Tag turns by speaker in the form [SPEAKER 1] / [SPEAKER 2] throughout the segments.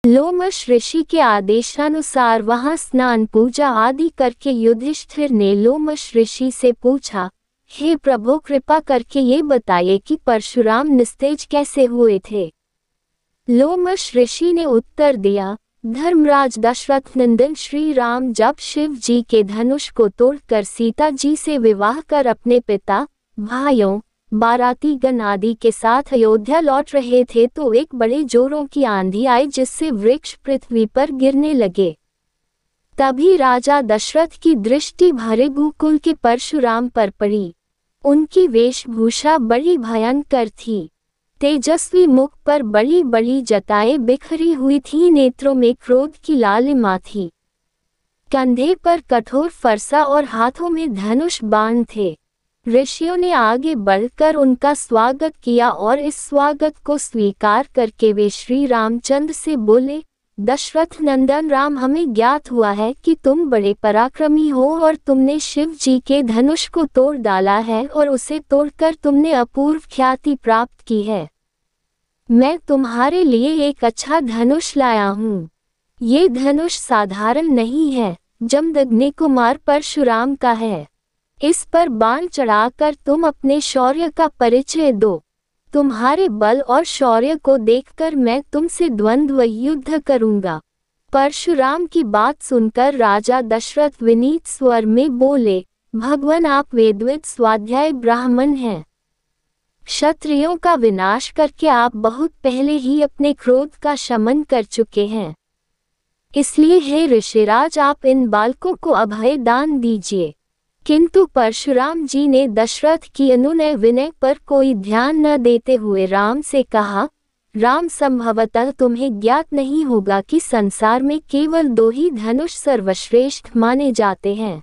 [SPEAKER 1] लोमश ऋषि के आदेशानुसार वहां स्नान पूजा आदि करके युधिष्ठिर ने लोमश ऋषि से पूछा, हे प्रभु, कृपा करके ये बताइए कि परशुराम निस्तेज कैसे हुए थे। लोमश ऋषि ने उत्तर दिया, धर्मराज दशरथ नंदन श्री राम जब शिव जी के धनुष को तोड़कर सीता जी से विवाह कर अपने पिता, भाइयों, बाराती गण आदि के साथ अयोध्या लौट रहे थे तो एक बड़े जोरों की आंधी आई जिससे वृक्ष पृथ्वी पर गिरने लगे। तभी राजा दशरथ की दृष्टि भृगुकुल के परशुराम पर पड़ी। उनकी वेशभूषा बड़ी भयंकर थी। तेजस्वी मुख पर बड़ी बड़ी जटाएं बिखरी हुई थी, नेत्रों में क्रोध की लालिमा थी। कंधे पर कठोर फरसा और हाथों में धनुष बाण थे। ऋषियों ने आगे बढ़कर उनका स्वागत किया और इस स्वागत को स्वीकार करके वे श्री रामचंद्र से बोले, दशरथ नंदन राम, हमें ज्ञात हुआ है कि तुम बड़े पराक्रमी हो और तुमने शिव जी के धनुष को तोड़ डाला है और उसे तोड़कर तुमने अपूर्व ख्याति प्राप्त की है। मैं तुम्हारे लिए एक अच्छा धनुष लाया हूँ। ये धनुष साधारण नहीं है, जमदग्नि कुमार परशुराम का है। इस पर बाण चढ़ाकर तुम अपने शौर्य का परिचय दो। तुम्हारे बल और शौर्य को देखकर मैं तुमसे द्वंद्व युद्ध करूंगा। परशुराम की बात सुनकर राजा दशरथ विनीत स्वर में बोले, भगवान, आप वेदविद स्वाध्याय ब्राह्मण हैं। क्षत्रियों का विनाश करके आप बहुत पहले ही अपने क्रोध का शमन कर चुके हैं। इसलिए हे ऋषिराज, आप इन बालकों को अभय दान दीजिए। किंतु परशुराम जी ने दशरथ की अनुनय विनय पर कोई ध्यान न देते हुए राम से कहा, राम, संभवतः तुम्हें ज्ञात नहीं होगा कि संसार में केवल 2 ही धनुष सर्वश्रेष्ठ माने जाते हैं।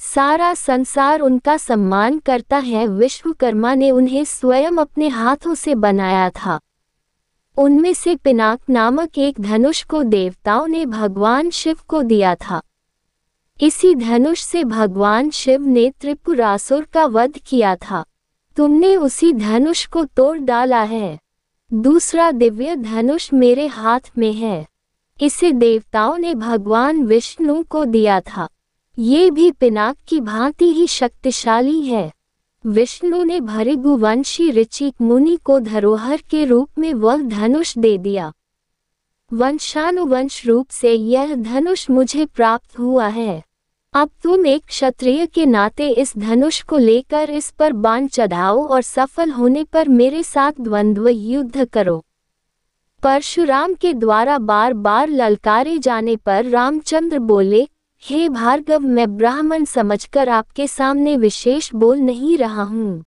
[SPEAKER 1] सारा संसार उनका सम्मान करता है। विश्वकर्मा ने उन्हें स्वयं अपने हाथों से बनाया था। उनमें से पिनाक नामक एक धनुष को देवताओं ने भगवान शिव को दिया था। इसी धनुष से भगवान शिव ने त्रिपुरासुर का वध किया था। तुमने उसी धनुष को तोड़ डाला है। दूसरा दिव्य धनुष मेरे हाथ में है। इसे देवताओं ने भगवान विष्णु को दिया था। ये भी पिनाक की भांति ही शक्तिशाली है। विष्णु ने भृगुवंशी ऋचिक मुनि को धरोहर के रूप में वह धनुष दे दिया। वंशानुवंश रूप से यह धनुष मुझे प्राप्त हुआ है। अब तुम एक क्षत्रिय के नाते इस धनुष को लेकर इस पर बाण चढ़ाओ और सफल होने पर मेरे साथ द्वंद्व युद्ध करो। परशुराम के द्वारा बार बार ललकारे जाने पर रामचंद्र बोले, हे भार्गव, मैं ब्राह्मण समझकर आपके सामने विशेष बोल नहीं रहा हूँ।